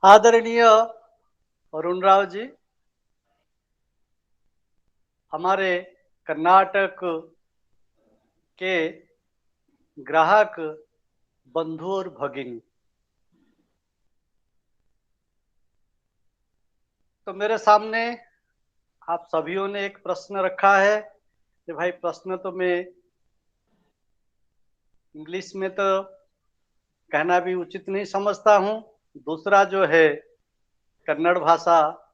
आदरणीय अरुण राव जी, हमारे कर्नाटक के ग्राहक बंधु और भगिनी, तो मेरे सामने आप सभियों ने एक प्रश्न रखा है कि भाई प्रश्न तो मैं इंग्लिश में तो कहना भी उचित नहीं समझता हूँ। दूसरा जो है कन्नड़ भाषा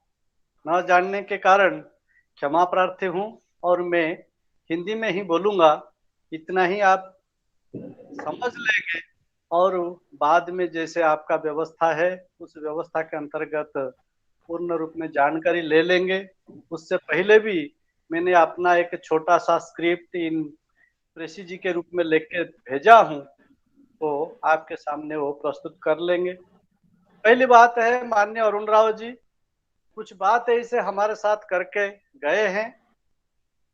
न जानने के कारण क्षमा प्रार्थी हूँ और मैं हिंदी में ही बोलूँगा। इतना ही आप समझ लेंगे और बाद में जैसे आपका व्यवस्था है उस व्यवस्था के अंतर्गत पूर्ण रूप में जानकारी ले लेंगे। उससे पहले भी मैंने अपना एक छोटा सा स्क्रिप्ट इन प्रेसी जी के रूप में लिख के भेजा हूँ, तो आपके सामने वो प्रस्तुत कर लेंगे। पहली बात है माननीय अरुण राव जी, कुछ बात ऐसे हमारे साथ करके गए हैं,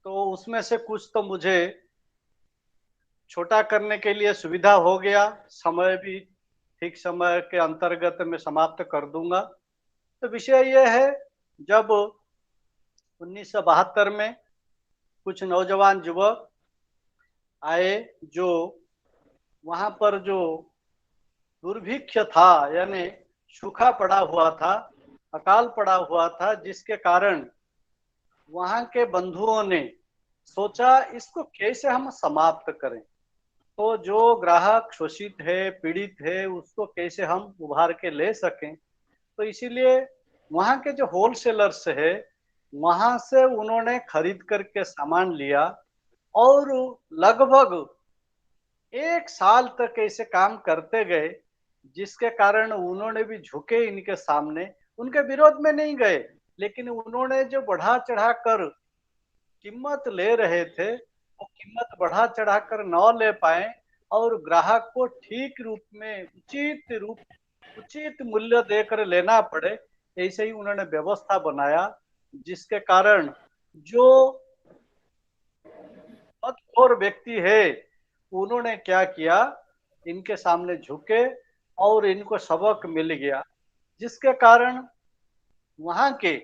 तो उसमें से कुछ तो मुझे छोटा करने के लिए सुविधा हो गया, समय भी ठीक समय के अंतर्गत मैं समाप्त कर दूंगा। तो विषय ये है, जब 1972 में कुछ नौजवान युवक आए, जो वहां पर जो दुर्भिक्ष था, यानी सूखा पड़ा हुआ था, अकाल पड़ा हुआ था, जिसके कारण वहां के बंधुओं ने सोचा इसको कैसे हम समाप्त करें। तो जो ग्राहक शोषित है, पीड़ित है, उसको कैसे हम उभार के ले सकें। तो इसीलिए वहाँ के जो होलसेलर्स है, वहाँ से उन्होंने खरीद करके सामान लिया और लगभग 1 साल तक ऐसे काम करते गए, जिसके कारण उन्होंने भी झुके इनके सामने, उनके विरोध में नहीं गए, लेकिन उन्होंने जो बढ़ा चढ़ा कर कीमत ले रहे थे, वो कीमत बढ़ा चढ़ाकर न ले पाए और ग्राहक को ठीक रूप में उचित मूल्य देकर लेना पड़े, ऐसे ही उन्होंने व्यवस्था बनाया, जिसके कारण जो मदखोर व्यक्ति है, उन्होंने क्या किया, इनके सामने झुके और इनको सबक मिल गया, जिसके कारण वहाँ के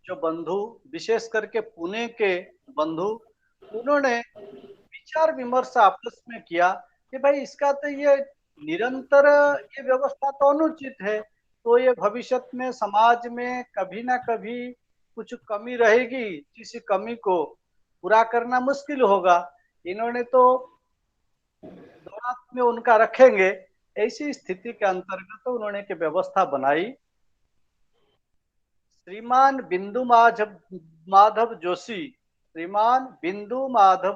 जो बंधु, विशेष करके पुणे के बंधु, उन्होंने विचार विमर्श आपस में किया कि भाई इसका तो ये निरंतर ये व्यवस्था तो अनुचित है, तो ये भविष्य में समाज में कभी ना कभी कुछ कमी रहेगी, किसी कमी को पूरा करना मुश्किल होगा। इन्होंने तो दौरान में उनका रखेंगे, ऐसी स्थिति के अंतर्गत तो उन्होंने एक व्यवस्था बनाई। श्रीमान बिंदु माधव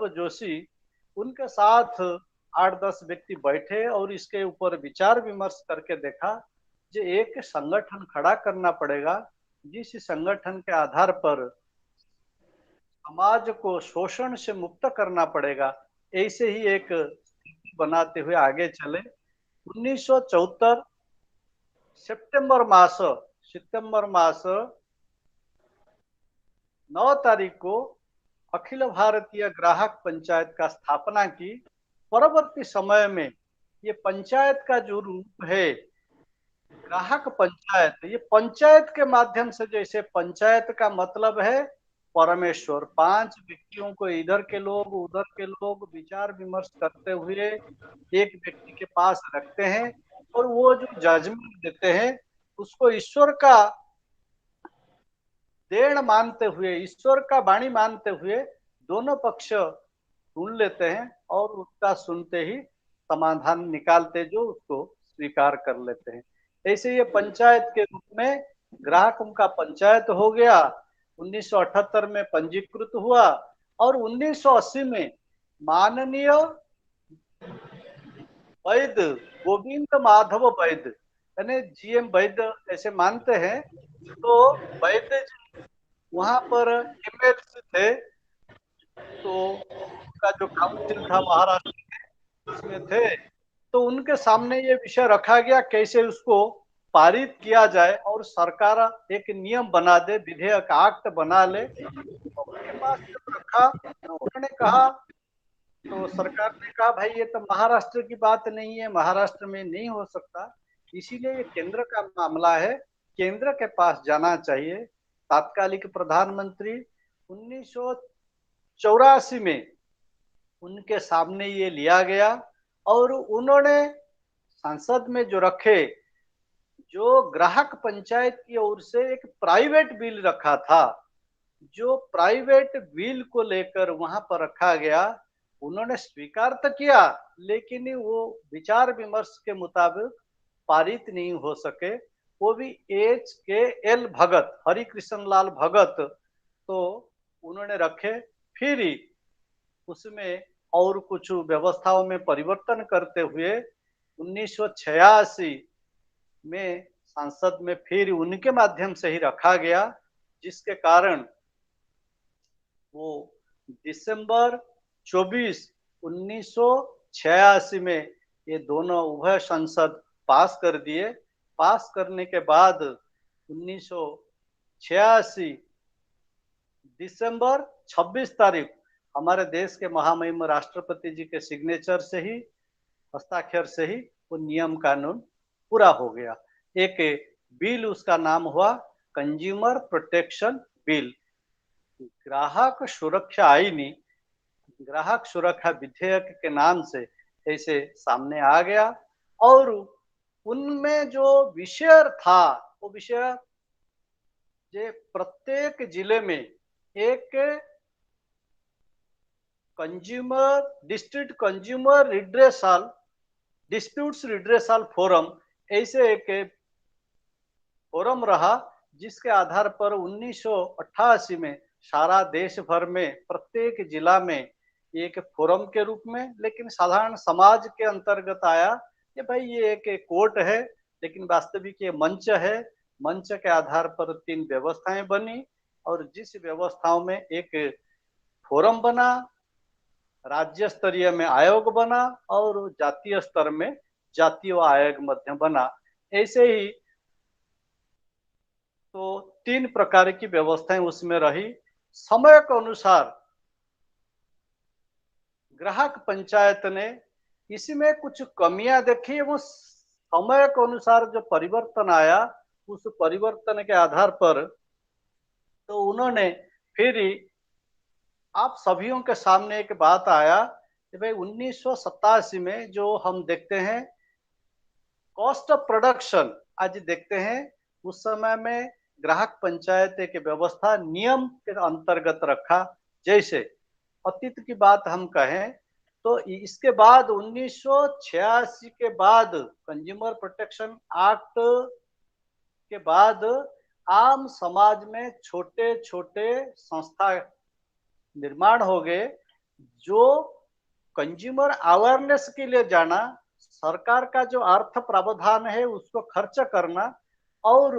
जोशी, उनके साथ 8-10 व्यक्ति बैठे और इसके ऊपर विचार विमर्श करके देखा, जो एक संगठन खड़ा करना पड़ेगा, जिस संगठन के आधार पर समाज को शोषण से मुक्त करना पड़ेगा। ऐसे ही एक स्थिति बनाते हुए आगे चले। 1974 सितंबर मास सितंबर मास 9 तारीख को अखिल भारतीय ग्राहक पंचायत का स्थापना की। परवर्ती समय में ये पंचायत का जो रूप है, ग्राहक पंचायत, ये पंचायत के माध्यम से, जैसे पंचायत का मतलब है परमेश्वर, 5 व्यक्तियों को इधर के लोग उधर के लोग विचार विमर्श करते हुए एक व्यक्ति के पास रखते हैं और वो जो जजमेंट देते हैं उसको ईश्वर का देन मानते हुए, ईश्वर का वाणी मानते हुए दोनों पक्ष सुन लेते हैं और उसका सुनते ही समाधान निकालते, जो उसको स्वीकार कर लेते हैं। ऐसे ये पंचायत के रूप में ग्राहकों का पंचायत हो गया। 1978 में पंजीकृत हुआ और 1980 में माननीय वैद्य गोविंद माधव वैद्य, यानी जीएम वैद्य ऐसे मानते हैं, तो वैद्य वहां पर एमएलसी थे, तो उनका जो काउंसिल था महाराष्ट्र में, उसमें थे। तो उनके सामने ये विषय रखा गया कैसे उसको पारित किया जाए और सरकार एक नियम बना दे, विधेयक एक्ट बना ले। तो उनके पास जब रखा तो उन्होंने कहा, तो सरकार ने कहा भाई ये तो महाराष्ट्र की बात नहीं है, महाराष्ट्र में नहीं हो सकता, इसीलिए ये केंद्र का मामला है, केंद्र के पास जाना चाहिए। तात्कालिक प्रधानमंत्री 1984 में उनके सामने ये लिया गया और उन्होंने संसद में जो रखे, जो ग्राहक पंचायत की ओर से एक प्राइवेट बिल रखा था, जो प्राइवेट बिल को लेकर वहां पर रखा गया, उन्होंने स्वीकार तो किया, लेकिन वो विचार विमर्श के मुताबिक पारित नहीं हो सके। वो भी HKL भगत, हरि कृष्ण लाल भगत, तो उन्होंने रखे। फिर उसमें और कुछ व्यवस्थाओं में परिवर्तन करते हुए 1986 में संसद में फिर उनके माध्यम से ही रखा गया, जिसके कारण वो दिसंबर 24 1986 में ये दोनों उभय संसद पास कर दिए। पास करने के बाद 1986 दिसंबर 26 तारीख हमारे देश के महामहिम राष्ट्रपति जी के सिग्नेचर से ही, हस्ताक्षर से ही वो नियम कानून पूरा हो गया। एक बिल, उसका नाम हुआ कंज्यूमर प्रोटेक्शन बिल, ग्राहक सुरक्षा आईनी, ग्राहक सुरक्षा विधेयक के नाम से ऐसे सामने आ गया। और उनमें जो विषय था, वो विषय जे प्रत्येक जिले में एक consumer district consumer redressal disputes redressal forum, ऐसे एक फोरम रहा, जिसके आधार पर 1988 में सारा देश भर में प्रत्येक जिला में एक फोरम के रूप में, लेकिन साधारण समाज के अंतर्गत आया कि भाई ये एक कोर्ट है, लेकिन वास्तविक ये मंच है। मंच के आधार पर 3 व्यवस्थाएं बनी और जिस व्यवस्थाओं में एक फोरम बना, राज्य स्तरीय में आयोग बना और जातीय स्तर में जातीय आयोग मध्य बना। ऐसे ही तो 3 प्रकार की व्यवस्थाएं उसमें रही। समय के अनुसार ग्राहक पंचायत ने इसमें कुछ कमियां देखी एवं समय के अनुसार जो परिवर्तन आया, उस परिवर्तन के आधार पर तो उन्होंने फिर आप सभियों के सामने एक बात आया कि भाई 1987 में जो हम देखते हैं कॉस्ट ऑफ प्रोडक्शन, आज देखते हैं उस समय में ग्राहक पंचायत एक व्यवस्था नियम के अंतर्गत रखा। जैसे अतीत की बात हम कहें तो इसके बाद 1986 के बाद कंज्यूमर प्रोटेक्शन एक्ट के बाद आम समाज में छोटे छोटे संस्था निर्माण हो गए, जो कंज्यूमर अवेयरनेस के लिए जाना, सरकार का जो अर्थ प्रावधान है उसको खर्च करना और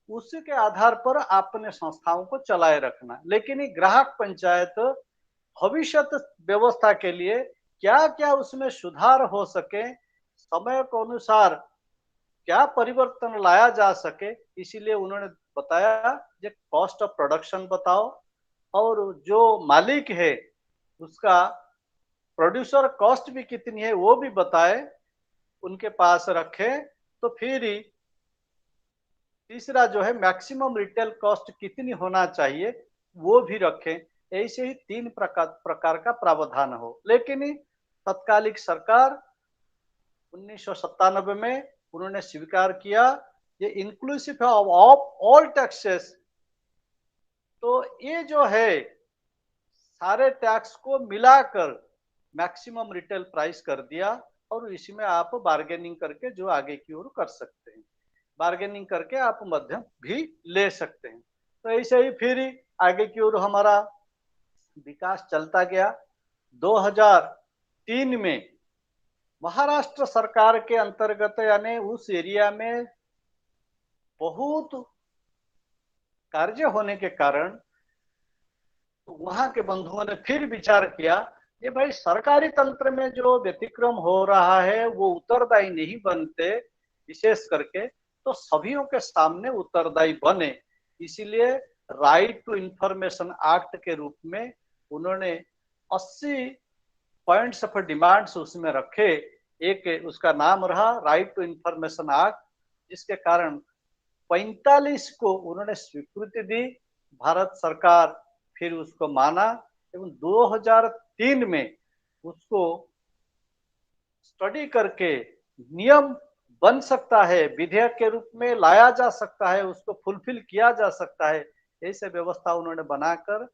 उसी के आधार पर अपने संस्थाओं को चलाए रखना। लेकिन ग्राहक पंचायत भविष्य व्यवस्था के लिए क्या क्या उसमें सुधार हो सके, समय के अनुसार क्या परिवर्तन लाया जा सके, इसीलिए उन्होंने बताया कि कॉस्ट ऑफ प्रोडक्शन बताओ और जो मालिक है उसका प्रोड्यूसर कॉस्ट भी कितनी है वो भी बताए, उनके पास रखे। तो फिर तीसरा जो है मैक्सिमम रिटेल कॉस्ट कितनी होना चाहिए वो भी रखें। ऐसे ही 3 प्रकार का प्रावधान हो। लेकिन तत्कालिक सरकार 1997 में उन्होंने स्वीकार किया ये इंक्लूसिव ऑफ ऑल टैक्सेस, तो ये जो है सारे टैक्स को मिलाकर मैक्सिमम रिटेल प्राइस कर दिया और इसमें आप बार्गेनिंग करके जो आगे की ओर कर सकते हैं, बार्गेनिंग करके आप मध्यम भी ले सकते हैं। तो ऐसे ही फिर आगे की ओर हमारा विकास चलता गया। 2003 में महाराष्ट्र सरकार के अंतर्गत यानी उस एरिया में बहुत कार्य होने के कारण वहां के बंधुओं ने फिर विचार किया कि भाई सरकारी तंत्र में जो व्यतिक्रम हो रहा है वो उत्तरदायी नहीं बनते, विशेष करके तो सभियों के सामने उत्तरदायी बने। इसीलिए राइट टू इंफॉर्मेशन एक्ट के रूप में उन्होंने 80 पॉइंट्स ऑफ डिमांड्स उसमें रखे। एक उसका नाम रहा राइट टू इंफॉर्मेशन एक्ट जिसके कारण 45 को उन्होंने स्वीकृति दी। भारत सरकार फिर उसको माना एवं 2003 में उसको स्टडी करके नियम बन सकता है, विधेयक के रूप में लाया जा सकता है, उसको फुलफिल किया जा सकता है, ऐसे व्यवस्था उन्होंने बनाकर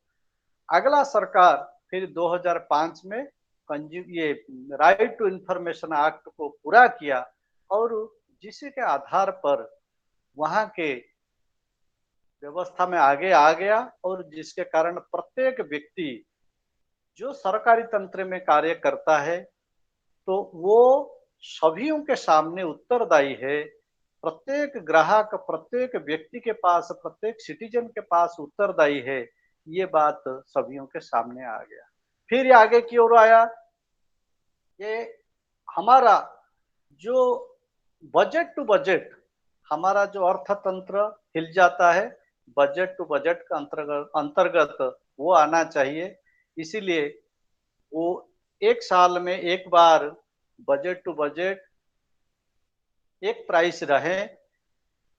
अगला सरकार फिर 2005 में ये राइट टू इंफॉर्मेशन एक्ट को पूरा किया और जिसी के आधार पर वहां के व्यवस्था में आगे आ गया और जिसके कारण प्रत्येक व्यक्ति जो सरकारी तंत्र में कार्य करता है तो वो सभीयों के सामने उत्तरदायी है। प्रत्येक ग्राहक, प्रत्येक व्यक्ति के पास, प्रत्येक सिटीजन के पास उत्तरदायी है। ये बात सभीयों के सामने आ गया। फिर ये आगे की ओर आया, ये हमारा जो बजट टू बजट, हमारा जो अर्थतंत्र हिल जाता है, बजट टू बजट का अंतर्गत वो आना चाहिए। इसीलिए वो एक साल में एक बार बजट टू बजट एक प्राइस रहे।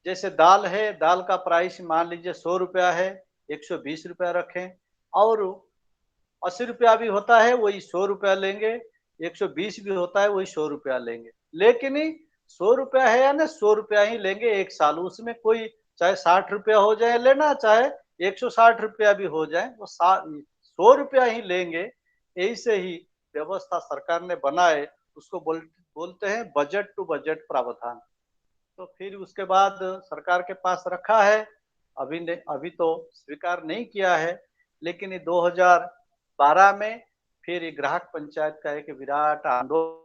जैसे दाल है, दाल का प्राइस मान लीजिए 100 रुपया है, 120 रुपया रखें और 80 रुपया भी होता है वही 100 रुपया लेंगे, 120 भी होता है वही 100 रुपया लेंगे। लेकिन 100 रुपया है या ना 100 रुपया ही लेंगे एक साल, उसमें कोई चाहे 60 रुपया हो जाए लेना, चाहे 160 रुपया भी हो जाए, वो 100 रुपया ही लेंगे। ऐसे ही व्यवस्था सरकार ने बनाए, उसको बोलते हैं बजट टू बजट प्रावधान। तो फिर उसके बाद सरकार के पास रखा है, अभी तो स्वीकार नहीं किया है, लेकिन ये 2012 में फिर ये ग्राहक पंचायत का एक विराट आंदोलन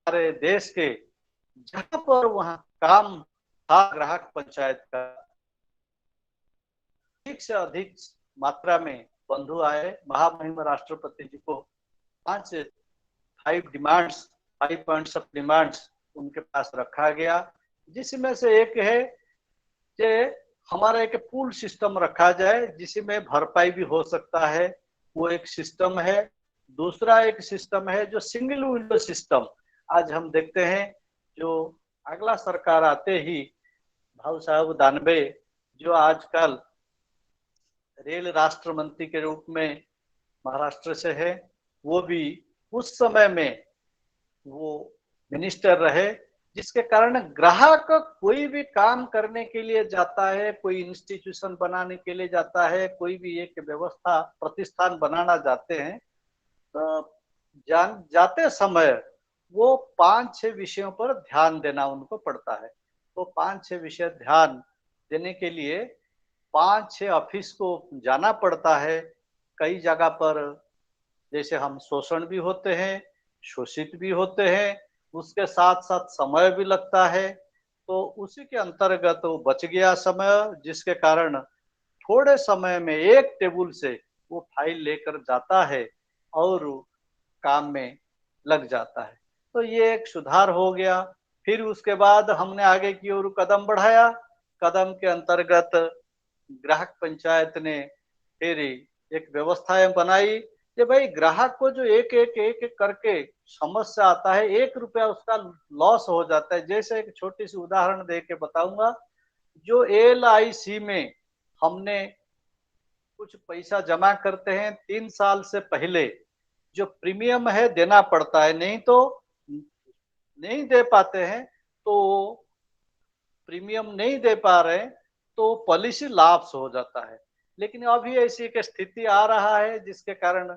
हमारे देश के जहां पर वहां काम था ग्राहक पंचायत का, अधिक से अधिक मात्रा में बंधु आए। महामहिम राष्ट्रपति जी को 5 पॉइंट्स ऑफ डिमांड्स उनके पास रखा गया, जिसमें से एक है कि हमारा एक पूल सिस्टम रखा जाए जिसमें भरपाई भी हो सकता है, वो एक सिस्टम है। दूसरा एक सिस्टम है जो सिंगल विंडो सिस्टम। आज हम देखते हैं जो अगला सरकार आते ही भाऊ साहब दानवे जो आजकल रेल राष्ट्र मंत्री के रूप में महाराष्ट्र से है, वो भी उस समय में वो मिनिस्टर रहे, जिसके कारण ग्राहक कोई भी काम करने के लिए जाता है, कोई इंस्टीट्यूशन बनाने के लिए जाता है, कोई भी एक व्यवस्था प्रतिष्ठान बनाना जाते हैं, तो जाते समय वो 5-6 विषयों पर ध्यान देना उनको पड़ता है। तो 5-6 विषय ध्यान देने के लिए 5-6 ऑफिस को जाना पड़ता है। कई जगह पर जैसे हम शोषण भी होते हैं, शोषित भी होते हैं, उसके साथ साथ समय भी लगता है। तो उसी के अंतर्गत वो बच गया समय, जिसके कारण थोड़े समय में एक टेबल से वो फाइल लेकर जाता है और काम में लग जाता है। तो ये एक सुधार हो गया। फिर उसके बाद हमने आगे की ओर कदम बढ़ाया। कदम के अंतर्गत ग्राहक पंचायत ने फिर एक व्यवस्थाएं बनाई कि भाई ग्राहक को जो एक करके समस्या आता है, 1 रुपया उसका लॉस हो जाता है। जैसे एक छोटी सी उदाहरण दे के बताऊंगा, जो LIC में हमने कुछ पैसा जमा करते हैं 3 साल से पहले, जो प्रीमियम है देना पड़ता है, नहीं तो नहीं दे पाते हैं, तो प्रीमियम नहीं दे पा रहे तो पॉलिसी लाप्स हो जाता है। लेकिन अभी ऐसी एक स्थिति आ रहा है जिसके कारण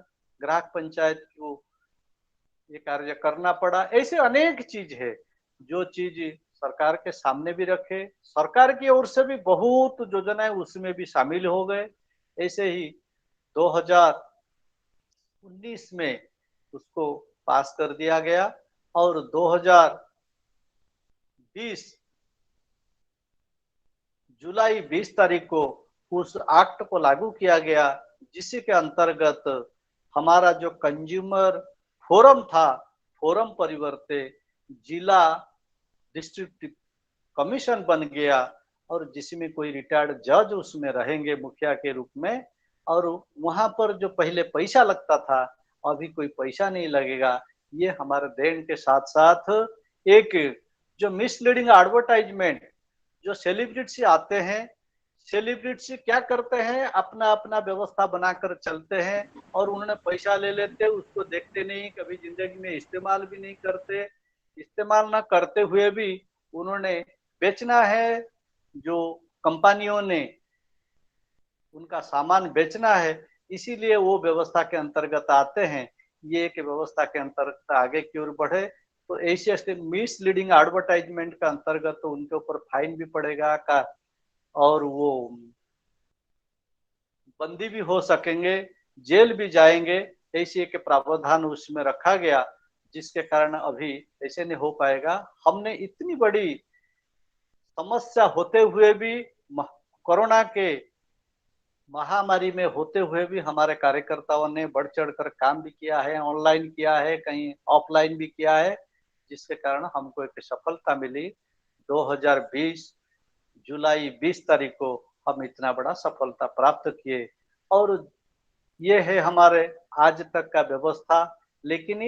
ग्राहक पंचायत को ये कार्य करना पड़ा। ऐसे अनेक चीज है जो चीज सरकार के सामने भी रखे, सरकार की ओर से भी बहुत योजनाएं उसमें भी शामिल हो गए। ऐसे ही 2019 में उसको पास कर दिया गया और 2020 जुलाई 20 तारीख को उस एक्ट को लागू किया गया, जिसके के अंतर्गत हमारा जो कंज्यूमर फोरम था, फोरम परिवर्ते जिला डिस्ट्रिक्ट कमीशन बन गया और जिसमें कोई रिटायर्ड जज उसमें रहेंगे मुखिया के रूप में। और वहां पर जो पहले पैसा लगता था, अभी कोई पैसा नहीं लगेगा। ये हमारे देन के साथ साथ एक जो मिसलीडिंग एडवर्टाइजमेंट, जो सेलिब्रिटी आते हैं, सेलिब्रिटी क्या करते हैं, अपना अपना व्यवस्था बनाकर चलते हैं और उन्होंने पैसा ले लेते, उसको देखते नहीं, कभी जिंदगी में इस्तेमाल भी नहीं करते। इस्तेमाल ना करते हुए भी उन्होंने बेचना है, जो कंपनियों ने उनका सामान बेचना है, इसीलिए वो व्यवस्था के अंतर्गत आते हैं। ये एक व्यवस्था के अंतर्गत आगे की ओर बढ़े तो ऐसे ऐसे मिसलीडिंग एडवर्टाइजमेंट का अंतर्गत तो उनके ऊपर फाइन भी पड़ेगा का, और वो बंदी भी हो सकेंगे, जेल भी जाएंगे। ऐसी एक प्रावधान उसमें रखा गया, जिसके कारण अभी ऐसे नहीं हो पाएगा। हमने इतनी बड़ी समस्या होते हुए भी, कोरोना के महामारी में होते हुए भी हमारे कार्यकर्ताओं ने बढ़ चढ़कर काम भी किया है, ऑनलाइन किया है, कहीं ऑफलाइन भी किया है, जिसके कारण हमको एक सफलता मिली। 2020 जुलाई 20 तारीख को हम इतना बड़ा सफलता प्राप्त किए। और ये है हमारे आज तक का व्यवस्था। लेकिन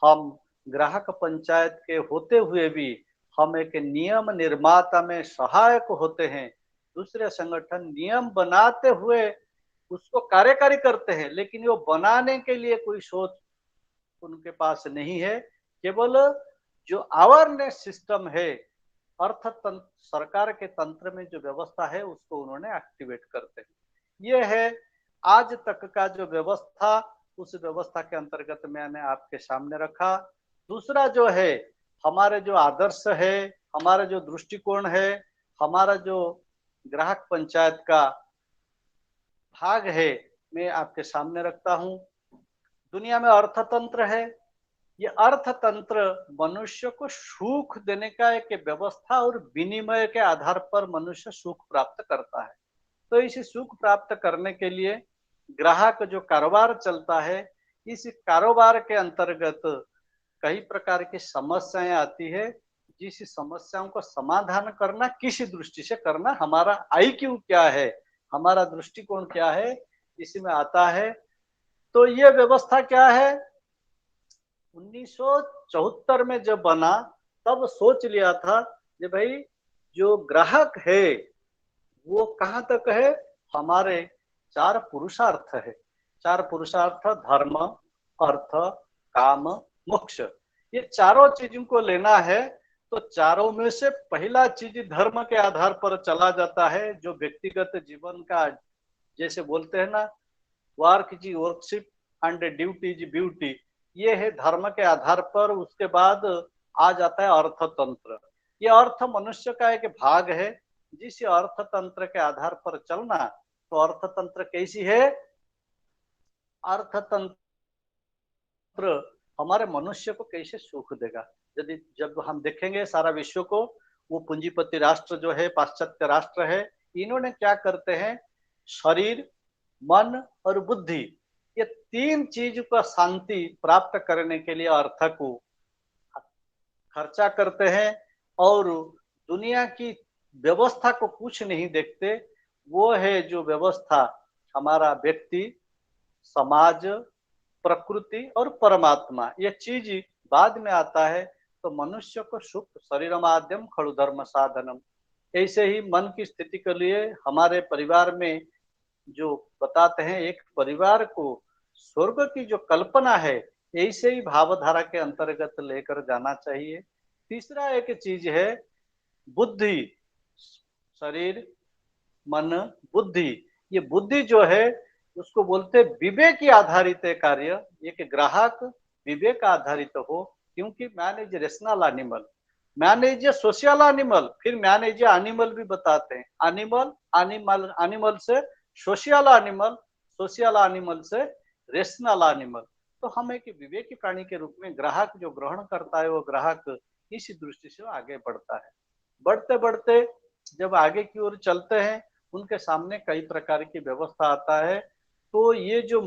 हम ग्राहक पंचायत के होते हुए भी हम एक नियम निर्माता में सहायक होते हैं। दूसरे संगठन नियम बनाते हुए उसको कार्यकारी करते हैं, लेकिन वो बनाने के लिए कोई सोच उनके पास नहीं है। केवल जो अवेयरनेस सिस्टम है, अर्थतंत्र सरकार के तंत्र में जो व्यवस्था है, उसको उन्होंने एक्टिवेट करते हैं। ये है आज तक का जो व्यवस्था, उस व्यवस्था के अंतर्गत मैंने आपके सामने रखा। दूसरा जो है हमारे जो आदर्श है, हमारा जो दृष्टिकोण है, हमारा जो ग्राहक पंचायत का भाग है, मैं आपके सामने रखता हूँ। दुनिया में अर्थतंत्र है। ये अर्थतंत्र मनुष्य को सुख देने का एक व्यवस्था और विनिमय के आधार पर मनुष्य सुख प्राप्त करता है। तो इस सुख प्राप्त करने के लिए ग्राहक जो कारोबार चलता है, इस कारोबार के अंतर्गत कई प्रकार की समस्याएं आती है। जिस समस्याओं का समाधान करना किस दृष्टि से करना, हमारा आईक्यू क्या है, हमारा दृष्टिकोण क्या है, इसमें आता है। तो ये व्यवस्था क्या है, 1974 में जब बना तब सोच लिया था कि भाई जो ग्राहक है वो कहाँ तक है, हमारे चार पुरुषार्थ है। चार पुरुषार्थ धर्म, अर्थ, काम, मोक्ष, ये चारों चीजों को लेना है। तो चारों में से पहला चीज धर्म के आधार पर चला जाता है, जो व्यक्तिगत जीवन का, जैसे बोलते हैं ना, work is worship and duty is beauty, ये है धर्म के आधार पर। उसके बाद आ जाता है अर्थतंत्र। ये अर्थ मनुष्य का एक भाग है। जिस अर्थतंत्र के आधार पर चलना, तो अर्थतंत्र कैसी है, अर्थतंत्र हमारे मनुष्य को कैसे सुख देगा। यदि जब हम देखेंगे सारा विश्व को, वो पूंजीपति राष्ट्र जो है, पाश्चात्य राष्ट्र है, इन्होंने क्या करते हैं, शरीर, मन और बुद्धि, ये तीन चीज का शांति प्राप्त करने के लिए अर्थ को खर्चा करते हैं। और दुनिया की व्यवस्था को कुछ नहीं देखते। वो है जो व्यवस्था हमारा व्यक्ति, समाज, प्रकृति और परमात्मा, ये चीज बाद में आता है। तो मनुष्य को सुख शरीर माध्यम खड़ु धर्म साधनम। ऐसे ही मन की स्थिति के लिए हमारे परिवार में जो बताते हैं, एक परिवार को स्वर्ग की जो कल्पना है, ऐसे ही भावधारा के अंतर्गत लेकर जाना चाहिए। तीसरा एक चीज है बुद्धि, शरीर, मन, बुद्धि। ये बुद्धि जो है उसको बोलते विवेक आधारित कार्य। एक ग्राहक विवेक आधारित हो, क्योंकि man is rational animal, man is social animal, फिर मैन इज एनिमल भी बताते हैं। एनिमल, एनिमल, एनिमल से सोशल एनिमल, सोशल एनिमल से रेशनल एनिमल। तो हम एक विवेकी प्राणी के रूप में ग्राहक जो ग्रहण करता है, वो ग्राहक इस दृष्टि से आगे बढ़ता है। बढ़ते बढ़ते जब आगे की ओर चलते हैं, उनके सामने कई प्रकार की व्यवस्था आता है। तो ये जो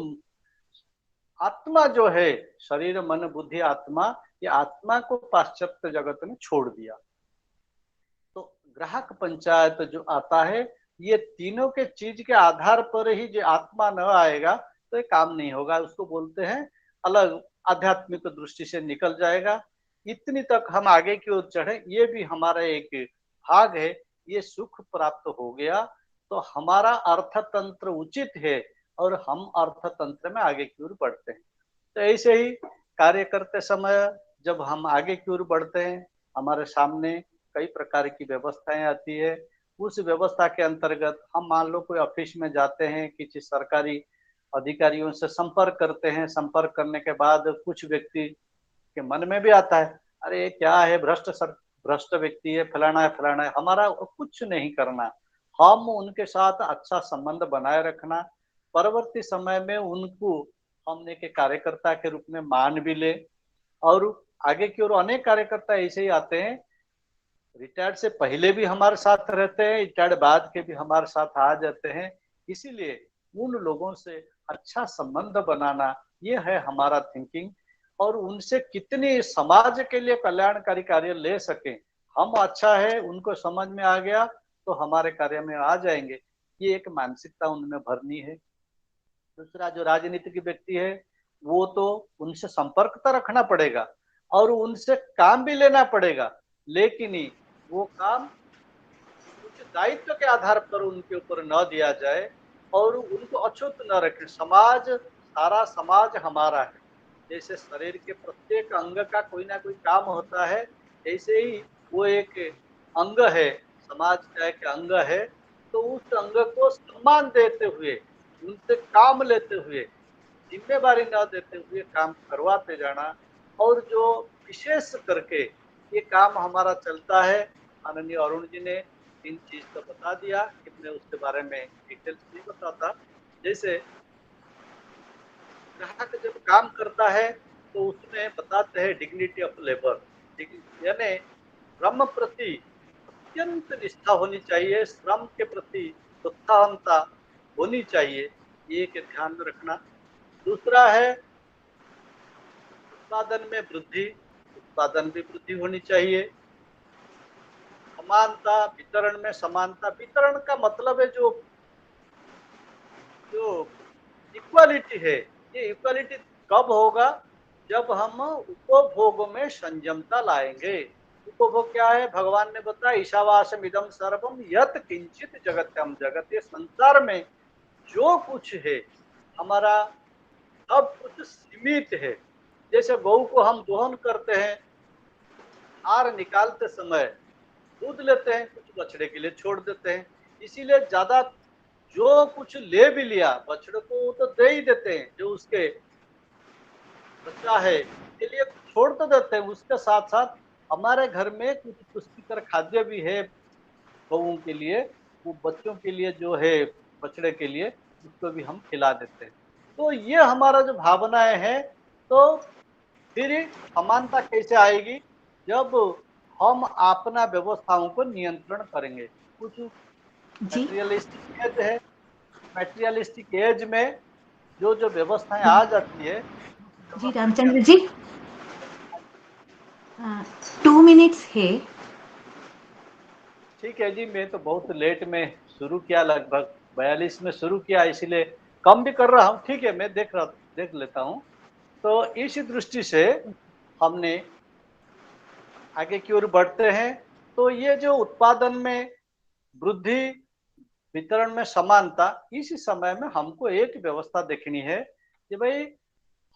आत्मा जो है, शरीर, मन, बुद्धि, आत्मा, ये आत्मा को पाश्चात्य जगत ने छोड़ दिया। तो ग्राहक पंचायत जो आता है, ये तीनों के चीज के आधार पर ही जो आत्मा न आएगा तो ये काम नहीं होगा। उसको बोलते हैं अलग आध्यात्मिक दृष्टि से निकल जाएगा। इतनी तक हम आगे की ओर चढ़े, ये भी हमारा एक भाग है। ये सुख प्राप्त हो गया तो हमारा अर्थतंत्र उचित है और हम अर्थतंत्र में आगे की ओर बढ़ते हैं। तो ऐसे ही कार्य करते समय जब हम आगे की ओर बढ़ते हैं, हमारे सामने कई प्रकार की व्यवस्थाएं आती है। उस व्यवस्था के अंतर्गत हम मान लो कोई ऑफिस में जाते हैं, किसी सरकारी अधिकारियों से संपर्क करते हैं। संपर्क करने के बाद कुछ व्यक्ति के मन में भी आता है, अरे ये क्या है, भ्रष्ट व्यक्ति है, फलाना है, हमारा कुछ नहीं करना। हम उनके साथ अच्छा संबंध बनाए रखना, परवर्ती समय में उनको हमने के कार्यकर्ता के रूप में मान भी ले। और आगे की ओर अनेक कार्यकर्ता ऐसे ही आते हैं, रिटायर्ड से पहले भी हमारे साथ रहते हैं, रिटायर्ड बाद के भी हमारे साथ आ जाते हैं। इसीलिए उन लोगों से अच्छा संबंध बनाना, ये है हमारा थिंकिंग। और उनसे कितनी समाज के लिए कल्याणकारी कार्य ले सके, हम अच्छा है उनको समझ में आ गया तो हमारे कार्य में आ जाएंगे, ये एक मानसिकता उनमें भरनी है। दूसरा, जो राजनीतिक व्यक्ति है वो तो उनसे संपर्क तो रखना पड़ेगा और उनसे काम भी लेना पड़ेगा, लेकिन वो काम कुछ दायित्व के आधार पर उनके ऊपर न दिया जाए और उनको अछूत न रखें। समाज, सारा समाज हमारा है। जैसे शरीर के प्रत्येक अंग का कोई ना कोई काम होता है, ऐसे ही वो एक अंग है, समाज का एक अंग है। तो उस अंग को सम्मान देते हुए, उनसे काम लेते हुए, जिम्मेवारी न देते हुए काम करवाते जाना। और जो विशेष करके ये काम हमारा चलता है, माननीय अरुण जी ने 3 चीज तो बता दिया कि मैं उसके बारे में डिटेल्स नहीं बताता। जैसे ग्राहक जब काम करता है तो उसमें बताते हैं डिग्निटी ऑफ लेबर, यानी श्रम प्रति अत्यंत निष्ठा होनी चाहिए, श्रम के प्रति उत्साहता होनी चाहिए, ये के ध्यान में रखना। दूसरा है उत्पादन में वृद्धि, उत्पादन भी वृद्धि होनी चाहिए। समानता, वितरण में समानता, वितरण का मतलब है जो जो इक्वालिटी है। ये इक्वालिटी कब होगा, जब हम उपभोग में संयमता लाएंगे। उपभोग क्या है, भगवान ने बताया, ईशावासम इदम सर्वम यत किंचित जगत्यम जगत। ये संसार में जो कुछ है हमारा, सब कुछ सीमित है। जैसे गौ को हम दोहन करते हैं, आर निकालते समय दूध लेते हैं, कुछ बछड़े के लिए छोड़ देते हैं। इसीलिए ज्यादा जो कुछ ले भी लिया बछड़े को तो दे ही देते हैं, जो उसके बच्चा है के लिए छोड़ तो देते हैं। उसके साथ साथ हमारे घर में कुछ पुष्टिकर खाद्य भी है गौओं के लिए, वो बच्चों के लिए जो है, बछड़े के लिए, उसको भी हम खिला देते हैं। तो ये हमारा जो भावनाएं हैं, तो फिर समानता कैसे आएगी, जब हम अपना व्यवस्थाओं को नियंत्रण करेंगे। कुछ जी मटेरियलिस्टिक एज है, मटेरियलिस्टिक एज में जो जो व्यवस्थाएं आ जाती है, उस जी व्यवस्था के रामचंद्र जी, अंतर्गत 2 मिनट्स है। ठीक है जी। मैं तो बहुत लेट में शुरू किया, लगभग 42 में शुरू किया, इसीलिए कम भी कर रहा हूँ। ठीक है, मैं देख लेता हूँ। तो इस दृष्टि से हमने आगे की ओर बढ़ते हैं। तो ये जो उत्पादन में वृद्धि, वितरण में समानता, इस समय में हमको एक व्यवस्था देखनी है कि भाई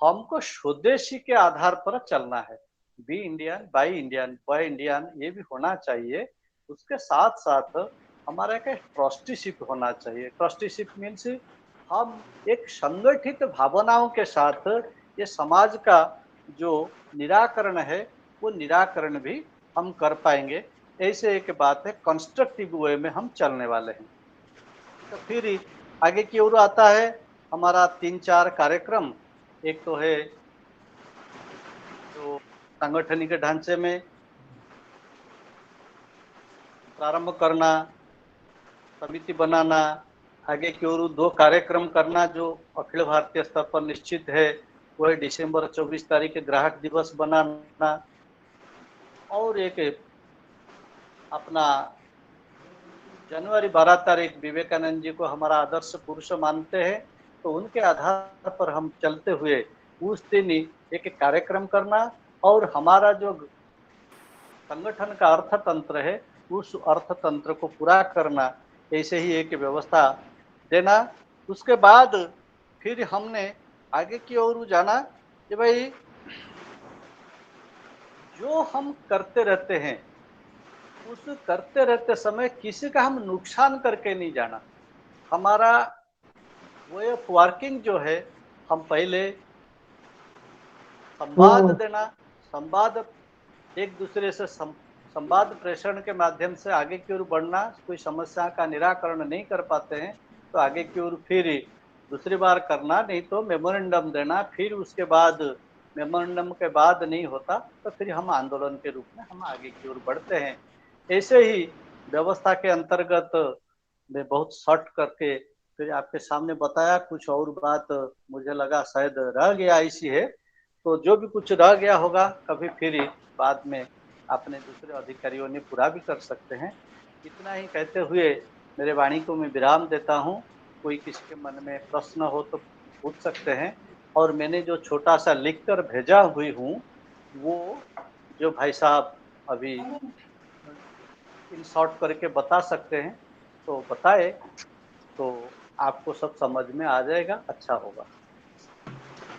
हमको स्वदेशी के आधार पर चलना है। Be Indian, buy Indian, buy Indian, ये भी होना चाहिए। उसके साथ साथ हमारा एक ट्रस्टीशिप होना चाहिए। ट्रस्टीशिप मीन्स हम एक संगठित भावनाओं के साथ ये समाज का जो निराकरण है, वो निराकरण भी हम कर पाएंगे। ऐसे एक बात है, कंस्ट्रक्टिव वे में हम चलने वाले हैं। तो फिर आगे की ओर आता है हमारा 3-4 कार्यक्रम। एक तो है जो सांगठनिक ढांचे में प्रारंभ करना, समिति बनाना, आगे की ओर 2 कार्यक्रम करना जो अखिल भारतीय स्तर पर निश्चित है, वो है दिसंबर 24 तारीख के ग्राहक दिवस बनाना। और एक अपना जनवरी 12 तारीख विवेकानंद जी को हमारा आदर्श पुरुष मानते हैं, तो उनके आधार पर हम चलते हुए उस दिन एक एक कार्यक्रम करना और हमारा जो संगठन का अर्थतंत्र है उस अर्थतंत्र को पूरा करना, ऐसे ही एक व्यवस्था देना। उसके बाद फिर हमने आगे की ओर जाना कि भाई जो हम करते रहते हैं उस करते रहते समय किसी का हम नुकसान करके नहीं जाना। हमारा वे ऑफ वर्किंग जो है, हम पहले संवाद ओ देना, संवाद एक दूसरे से संवाद प्रेषण के माध्यम से आगे की ओर बढ़ना। कोई समस्या का निराकरण नहीं कर पाते हैं तो आगे की ओर फिर दूसरी बार करना, नहीं तो मेमोरेंडम देना। फिर उसके बाद मेमोरेंडम के बाद नहीं होता तो फिर हम आंदोलन के रूप में हम आगे की ओर बढ़ते हैं। ऐसे ही व्यवस्था के अंतर्गत मैं बहुत शॉर्ट करके फिर आपके सामने बताया। कुछ और बात मुझे लगा शायद रह गया ऐसी है, तो जो भी कुछ रह गया होगा कभी फिर बाद में अपने दूसरे अधिकारियों ने पूरा भी कर सकते हैं। इतना ही कहते हुए मेरे वाणी को मैं विराम देता हूँ। कोई किसी के मन में प्रश्न हो तो पूछ सकते हैं। और मैंने जो छोटा सा लिख कर भेजा हुई हूँ वो जो भाई साहब अभी इन शॉर्ट करके बता सकते हैं तो बताए, तो आपको सब समझ में आ जाएगा, अच्छा होगा।